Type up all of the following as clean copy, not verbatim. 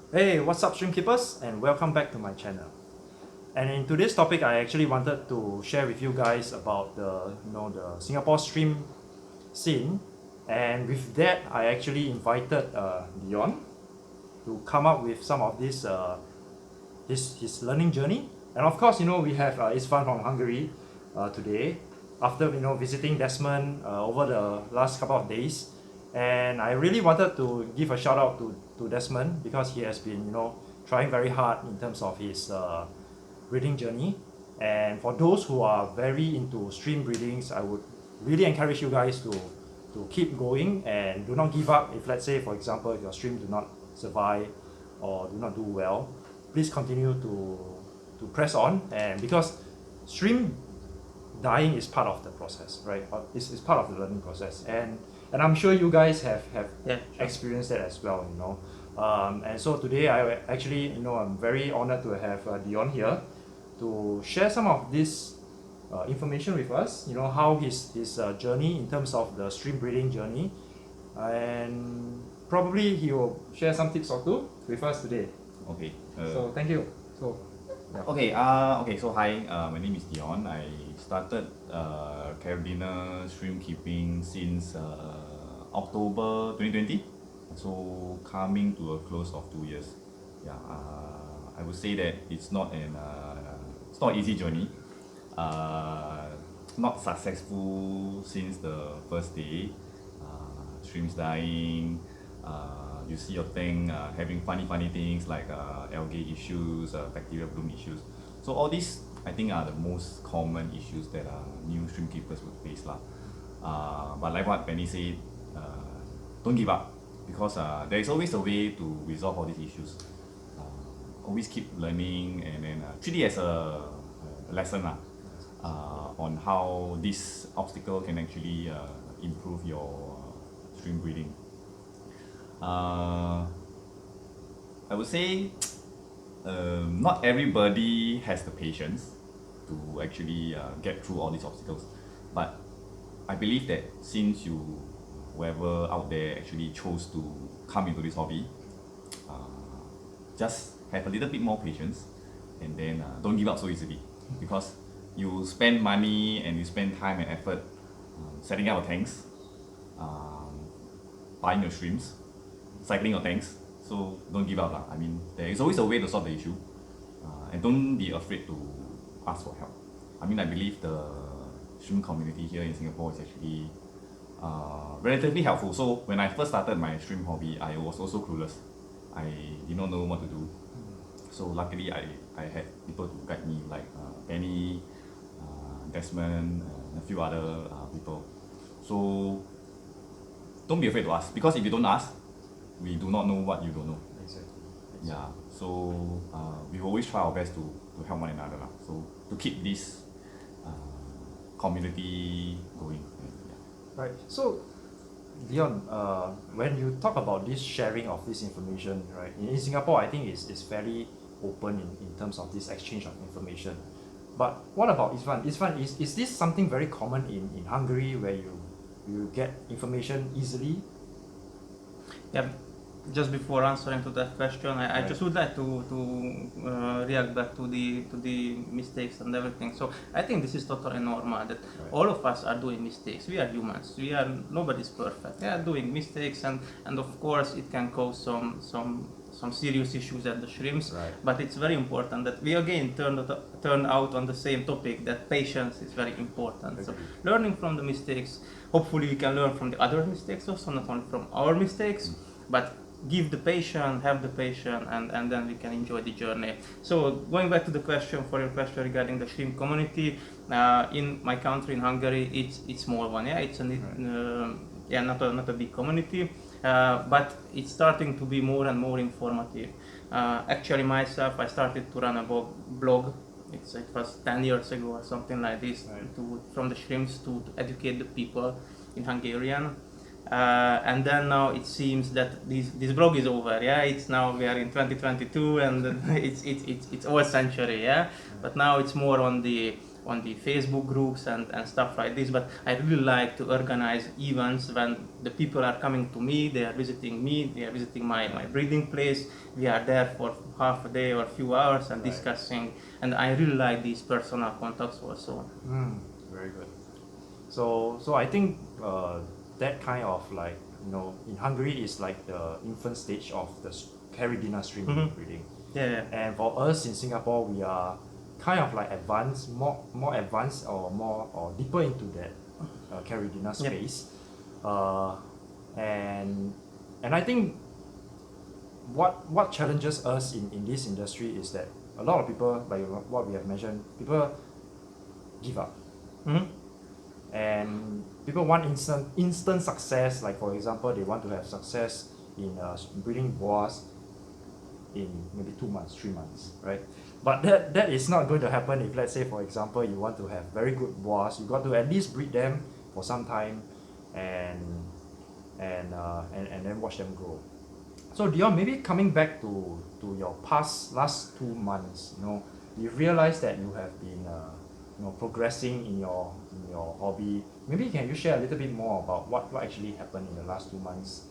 Hey, what's up, stream keepers, and welcome back to my channel. And in today's topic, I actually wanted to share with you guys about the Singapore stream scene, and with that, I actually invited Dion to come up with some of this his learning journey. And of course, we have Istvan from Hungary today. After visiting Desmond over the last couple of days, and I really wanted to give a shout out to Desmond because he has been trying very hard in terms of his breeding journey. And for those who are very into stream breedings, I would really encourage you guys to keep going and do not give up. If let's say, for example, if your stream do not survive or do not do well, please continue to press on. And because stream dying is part of the process, right? It's part of the learning process, and I'm sure you guys have Yeah, sure. experienced that as well, and so today I actually I'm very honored to have Dion here to share some of this information with us. How his journey in terms of the stream breeding journey, and probably he will share some tips or two with us today. Okay. So thank you. So yeah. Okay. So hi. My name is Dion. I started caridina shrimp keeping since October 2020. So coming to a close of 2 years. Yeah. I would say that it's not easy journey. Not successful since the first day. Shrimps dying. You see your tank having funny things like algae issues, bacterial bloom issues. So all these I think are the most common issues that new shrimp keepers would face lah. But like what Penny said, don't give up because there is always a way to resolve all these issues. Always keep learning and then treat it as a lesson lah, on how this obstacle can actually improve your shrimp breeding. I would say not everybody has the patience to actually get through all these obstacles, but I believe that since whoever out there actually chose to come into this hobby, just have a little bit more patience and then don't give up so easily, because you spend money and you spend time and effort setting up your tanks, buying your shrimps, cycling your tanks. So don't give up lah. I mean, there is always a way to solve the issue, and don't be afraid to ask for help. I mean, I believe the shrimp community here in Singapore is actually relatively helpful. So when I first started my shrimp hobby, I was also clueless. I did not know what to do. So luckily, I had people to guide me, like Penny, Desmond, and a few other people. So don't be afraid to ask, because if you don't ask, we do not know what you don't know. Exactly. Yeah. So we always try our best to help one another lah. So to keep this community going. Yeah. Right. So, Dion, when you talk about this sharing of this information, right, in Singapore, I think it's fairly open in terms of this exchange of information. But what about Istvan? Istvan, is this something very common in Hungary where you get information easily? Yeah, just before answering to that question, I Right. just would like to react back to the mistakes and everything. So I think this is totally normal that Right. all of us are doing mistakes. We are humans. Nobody's perfect. We are doing mistakes, and of course it can cause some serious issues at the shrimps. Right. But it's very important that we again turn out on the same topic, that patience is very important. So Agreed. learning from the mistakes, hopefully we can learn from the other mistakes also, not only from our mistakes, but give the patience, have the patience, and then we can enjoy the journey. So going back to the question, for your question regarding the shrimp community, in my country, in Hungary, it's small one. Yeah, it's not a big community, but it's starting to be more and more informative. Actually, myself, I started to run a blog. It was 10 years ago or something like this, Right. from the shrimps to educate the people in Hungarian. And then now it seems that this blog is over. Yeah, it's now we are in 2022, and it's old century. Yeah, but now it's more on the Facebook groups and stuff like this, but I really like to organize events when the people are coming to me, they are visiting me, they are visiting my breeding place, we are there for half a day or a few hours and discussing, and I really like these personal contacts also. Very good. So I think that kind of like, you know, in Hungary is like the infant stage of the caridina stream breeding. Yeah. And for us in Singapore, we are kind of like advanced, more advanced or deeper into that caridina space. And I think what challenges us in this industry is that a lot of people, like what we have mentioned, people give up. And people want instant success. Like for example, they want to have success in breeding boas in maybe 2 months, 3 months, right? But that is not going to happen if, let's say, for example, you want to have very good boas. You got to at least breed them for some time, and then watch them grow. So Dion, maybe coming back to your last 2 months, you know, you realize that you have been progressing in your hobby. Maybe can you share a little bit more about what actually happened in the last 2 months?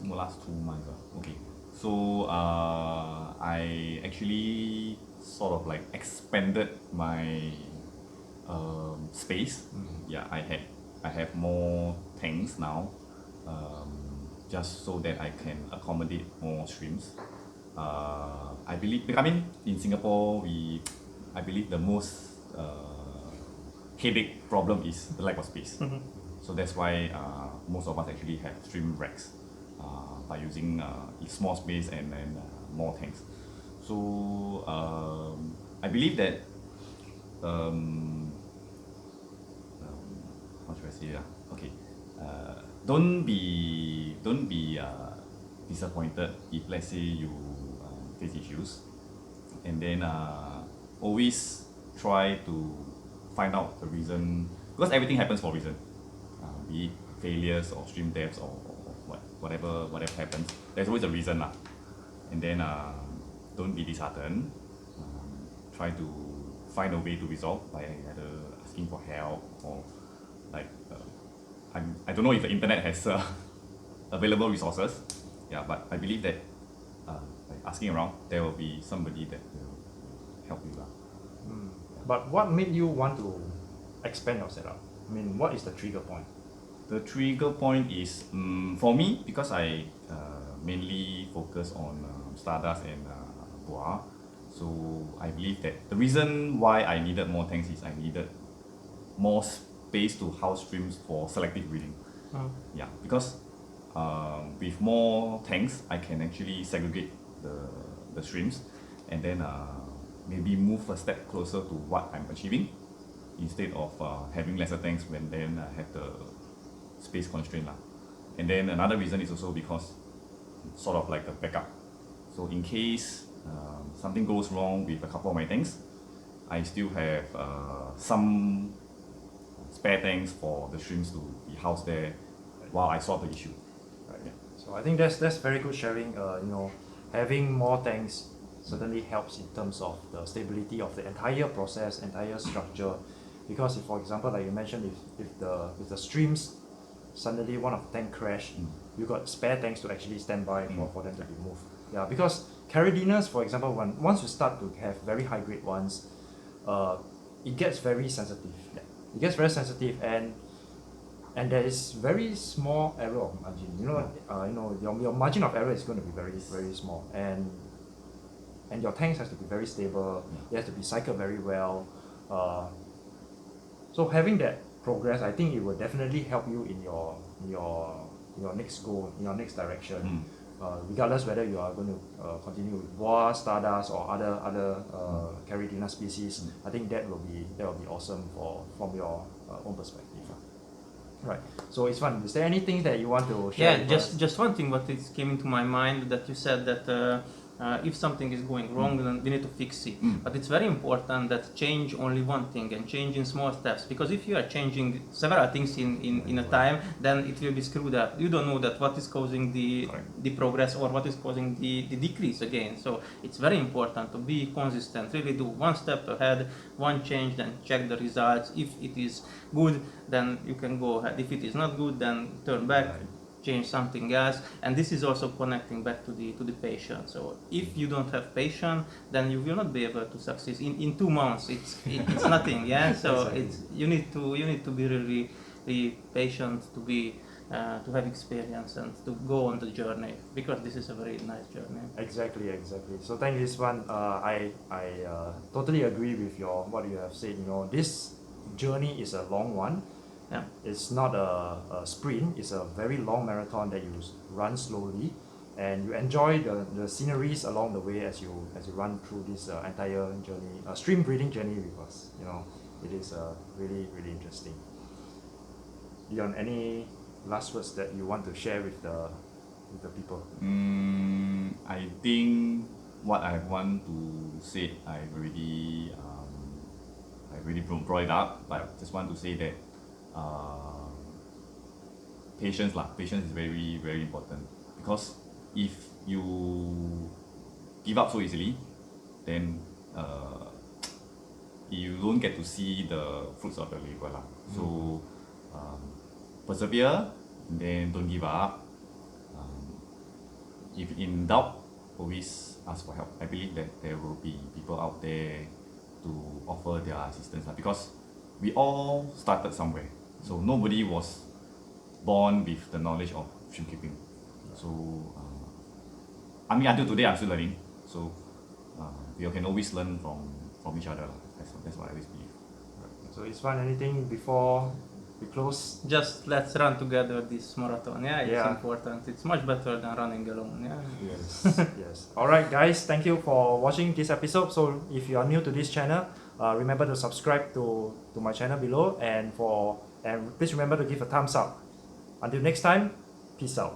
The last 2 months, okay. So I actually sort of like expanded my space. Yeah, I have more tanks now, just so that I can accommodate more streams. I believe, I mean, in Singapore, I believe the most headache problem is the lack of space. So that's why most of us actually have stream racks by using small space and more tanks. So I believe that how should I say? Okay, don't be disappointed if, let's say, you face issues, and then always try to find out the reason, because everything happens for a reason, be it failures or stream deaths or whatever happens, there's always a reason lah. And then don't be disheartened, try to find a way to resolve by either asking for help or like I don't know if the internet has available resources, yeah, but I believe that like asking around, there will be somebody that will help you lah. But what made you want to expand your setup? I mean, what is the trigger point? The trigger point is for me, because I mainly focus on Stardust and Boa. So I believe that the reason why I needed more tanks is I needed more space to house streams for selective breeding. Yeah, because with more tanks, I can actually segregate the streams and then maybe move a step closer to what I'm achieving, instead of having lesser tanks when then I have the space constraint lah. And then another reason is also because sort of like a backup. So in case something goes wrong with a couple of my tanks, I still have some spare tanks for the streams to be housed there while I solve the issue. Right. Yeah. So I think that's very good sharing. Having more tanks certainly helps in terms of the stability of the entire process, entire structure. Because if, for example, like you mentioned, if the streams suddenly one of the tank crash, you got spare tanks to actually stand by for them to be moved. Yeah, because caridinas, for example, once you start to have very high grade ones, it gets very sensitive. Yeah. It gets very sensitive, and there is very small error of margin. Your margin of error is going to be very, very small, and your tanks has to be very stable. It has to be cycled very well. So having that progress, I think it will definitely help you in your next goal, in your next direction. Regardless whether you are going to continue with Boa, Stardust, or other caridina species, I think that will be awesome from your own perspective. Right. So Istvan, is there anything that you want to share? Yeah, just one thing what is came into my mind, that you said that If something is going wrong, then we need to fix it. Mm. But it's very important that change only one thing and change in small steps. Because if you are changing several things in a time, then it will be screwed up. You don't know that what is causing the progress or what is causing the decrease again. So it's very important to be consistent, really do one step ahead, one change, then check the results. If it is good, then you can go ahead. If it is not good, then turn back. Right. Change something else, and this is also connecting back to the patient. So if you don't have patient, then you will not be able to succeed in 2 months. It's nothing, yeah. So Exactly. it's you need to be really patient, to be to have experience and to go on the journey, because this is a very nice journey. Exactly. So thank you, Istvan. I totally agree with what you have said. This journey is a long one. Yeah. It's not a sprint. It's a very long marathon that you run slowly, and you enjoy the sceneries along the way as you run through this entire journey, stream breeding journey with us. It is really interesting. Dion, any last words that you want to share with the people? I think what I want to say, I've already brought it up, but just want to say that patience is very important, because if you give up so easily, then you don't get to see the fruits of the labor lah. So persevere, and then don't give up. If in doubt, always ask for help. I believe that there will be people out there to offer their assistance lah, because we all started somewhere. So nobody was born with the knowledge of shrimp keeping. So until today I'm still learning. So we can always learn from each other. That's what I always believe. So Istvan, anything before we close? Just let's run together this marathon. Yeah, it's Yeah. important. It's much better than running alone. Yeah. Yes. All right, guys. Thank you for watching this episode. So if you are new to this channel, remember to subscribe to my channel below, and please remember to give a thumbs up. Until next time, peace out.